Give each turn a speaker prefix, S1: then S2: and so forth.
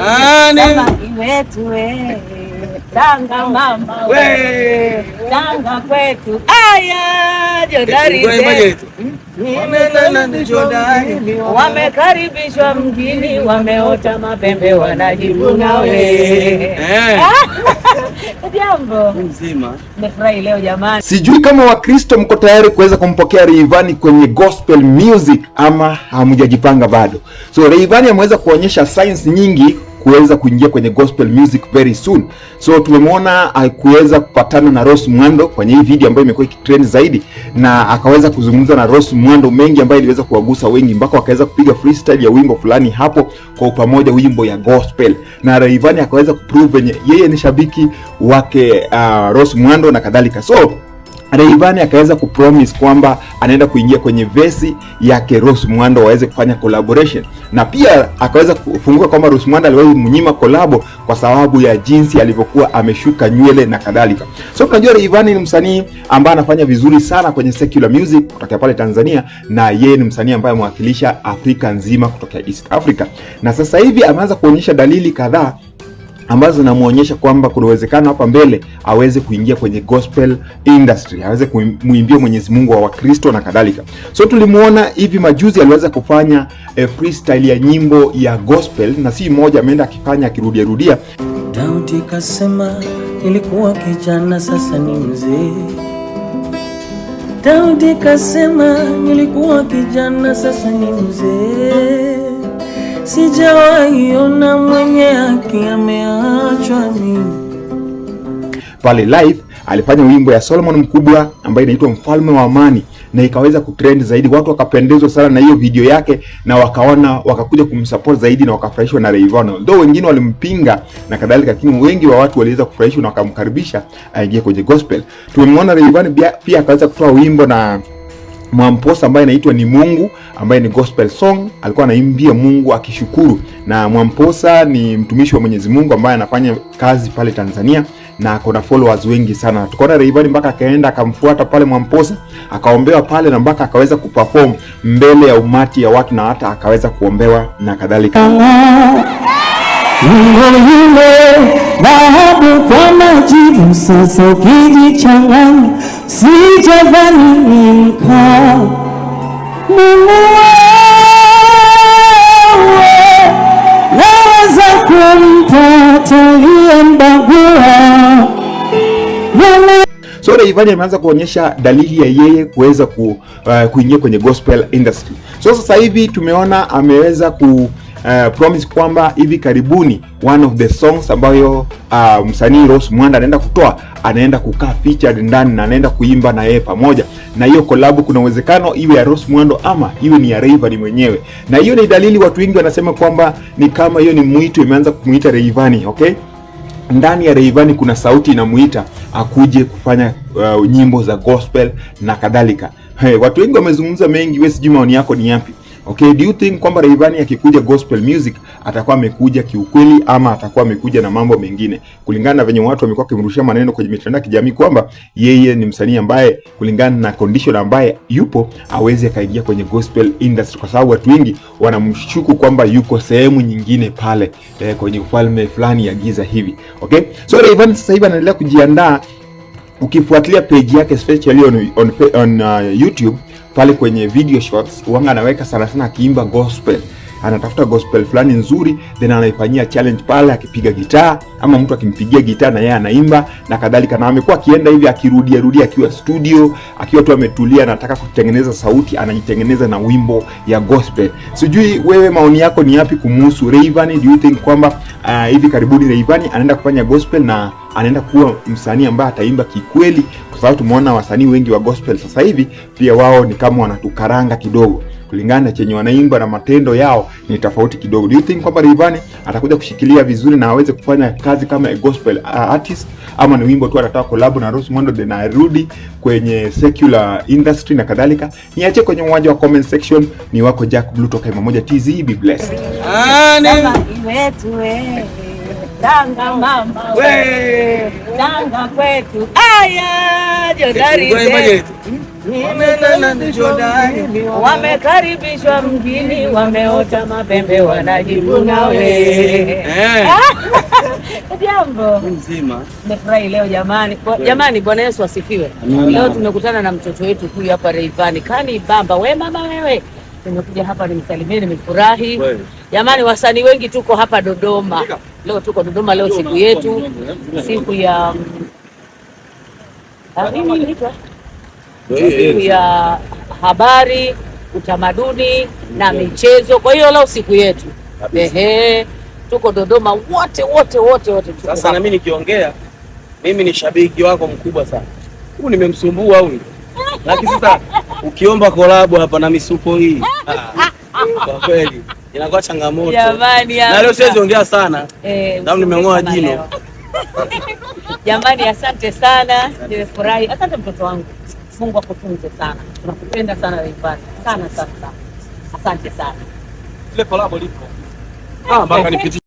S1: Kama iwetu we Tanga mama we Tanga kwetu aya jodari zetu wamekaribishwa mjini, wameota mapembe wanajivuna we. Jambo mzima, nimefurahi leo jamani.
S2: Sijui kama Wakristo mko tayari kuweza kumpokea Rayvanny kwenye gospel music ama hamjajipanga bado. So Rayvanny ameweza kuonyesha signs nyingi kuweza kuingia kwenye gospel music very soon. So tumemwona kuweza kupatana na Rose Muhando kwenye hii video ambayo imekuwa ikitrend zaidi, na akaweza kuzungumza na Rose Muhando mengi ambayo iliweza kuwagusa wengi mpaka wakaweza kupiga freestyle ya wimbo fulani hapo kwa pamoja, wimbo ya gospel, na Rayvanny akaweza kuprove yeye ni shabiki wake Rose Muhando na kadhalika. So Rayvanny akaweza kupromise kwamba anaenda kuingia kwenye vesi yake Rose Muhando waweze kufanya collaboration, na pia akaweza kufunguka kwamba Rose Muhando aliwahi mnyima collab kwa sababu ya jinsi alivyokuwa ameshuka nywele na kadhalika. So tunajua Rayvanny ni msanii ambaye anafanya vizuri sana kwenye secular music kutoka pale Tanzania, na yeye ni msanii ambaye amewakilisha Afrika nzima kutoka East Africa, na sasa hivi ameanza kuonyesha dalili kadhaa ambazo zinamuonyesha kwamba kuna uwezekano hapa mbele aweze kuingia kwenye gospel industry, aweze kumuimbia Mwenyezi Mungu wa Wakristo na kadhalika. So tulimuona hivi majuzi aliweza kufanya freestyle ya nyimbo ya gospel, na si moja, ameenda akifanya akirudia.
S3: Daudi kasema nilikuwa kijana sasa ni mzee. Daudi kasema nilikuwa kijana sasa ni mzee. Sijawahi ona mwenye haki ameachwa mimi.
S2: Pale live alifanya wimbo ya Solomon Mkubwa ambayo inaitwa Mfalme wa Amani, na ikaweza kutrend zaidi. Watu wakapendezwa sana na hiyo video yake, na wakakuja kumsupport zaidi na wakafurahishwa na Rayvanny. Though wengine walimpinga na kadhalika, lakini wengi wa watu waliweza kufurahishwa na wakamkaribisha aingie kwenye gospel. Tumemwona Rayvanny pia akaweza kutoa wimbo na Mwamposa ambaye inaitwa Ni Mungu, ambaye ni gospel song. Alikuwa anaimbia Mungu akishukuru, na Mwamposa ni mtumishi wa Mwenyezi Mungu ambaye anafanya kazi pale Tanzania na akona followers wengi sana. Tukaona Rayvanny mpaka akaenda akamfuata pale Mwamposa, akaombewa pale, na mpaka akaweza kuperform mbele ya umati ya watu, na hata akaweza kuombewa na kadhalika.
S3: Dhahabu kwa majivu sasa ukijichanganya, sijadhani ni mkao. Mungu wewe naweza kumpata aliyembagua.
S2: So Rayvanny ameanza kuonyesha dalili ya yeye kuweza kuingia kwenye gospel industry. So sasa hivi tumeona ameweza promise kwamba hivi karibuni one of the songs ambayo msanii Rose Muhando anaenda kutoa, anaenda kukaa featured ndani na anaenda kuimba na yeye pamoja, na hiyo collab kuna uwezekano iwe ya Rose Muhando ama iwe ni ya Rayvanny mwenyewe. Na hiyo ni dalili, watu wengi wanasema kwamba ni kama hiyo ni mwito, imeanza kumuita Rayvanny. Okay, ndani ya Rayvanny kuna sauti inamuita akuje kufanya nyimbo za gospel na kadhalika. Watu wengi wamezungumza mengi, wewe sijui maoni yako ni yapi? Okay, do you think kwamba Rayvanny akikuja gospel music atakuwa amekuja kiukweli ama atakuwa amekuja na mambo mengine? Kulingana na venye watu wamekuwa kimrushia maneno kwenye mitandao ya kijamii kwamba yeye ni msanii ambaye kulingana na condition ambaye yupo hawezi akaingia kwenye gospel industry, kwa sababu watu wengi wanamshuku kwamba yuko sehemu nyingine pale kwenye ufalme fulani ya giza hivi. Okay, so Rayvanny sasa hivi anaendelea kujiandaa. Ukifuatilia page yake especially on YouTube pale kwenye video shorts, wanga anaweka sana sana akiimba gospel. Anatafuta gospel fulani nzuri, then anaifanyia challenge pale akipiga gitaa ama mtu akimpigia gitaa na yeye anaimba na kadhalika. Na amekuwa akienda hivi akirudia akiwa studio, akiwa tu ametulia, anataka kutengeneza sauti, anajitengeneza na wimbo ya gospel. Sijui wewe maoni yako ni yapi kumhusu Rayvanny? Do you think kwamba hivi karibuni Rayvanny anaenda kufanya gospel na anaenda kuwa msanii ambaye ataimba kikweli? Kwa sababu tumeona wasanii wengi wa gospel sasa hivi pia wao ni kama wanatukaranga kidogo, kulingana na chenye wanaimba na matendo yao ni tofauti kidogo. Do you think kwamba Rayvanny atakuja kushikilia vizuri na aweze kufanya kazi kama a gospel artist, ama ni wimbo tu atataka collab na Rose Muhando then arudi kwenye secular industry na kadhalika? Niache kwenye uwanja wa comment section. Ni wako Jack Blue toka Moja TZ. Be blessed.
S1: Kama iwetu we Tanga mama we Tanga kwetu aya jodari zetu wamekaribishwa mjini, wameota mapembe, wanajivuna we. Jambo
S4: mzima,
S1: nimefurahi leo jamani. Jamani, Bwana Yesu asifiwe. Leo tumekutana na mtoto wetu huyu hapa Rayvanny Kani Bamba. We mama wewe, nimekuja hapa nimsalimie, nimefurahi jamani. Wasanii wengi tuko hapa Dodoma leo, tuko Dodoma leo, siku yetu, siku ya siku ya habari, utamaduni na michezo. Kwa hiyo leo siku yetu, tuko Dodoma wote.
S4: Sasa na mimi nikiongea, mimi ni shabiki wako mkubwa sana. Huyu nimemsumbua huyu. Lakini sasa ukiomba collab hapa na misuko hii, kwa kweli inakuwa changamoto.
S1: Jamani,
S4: na leo siwezi ongea sana. Ndio nimeng'oa jino.
S1: Jamani, asante sana. Nimefurahi. Asante mtoto wangu. Mungu akutunze sana. Tunakupenda sana Rayvanny. Sana. Asante sana.
S4: Ile collab lipo. Mpaka nipitie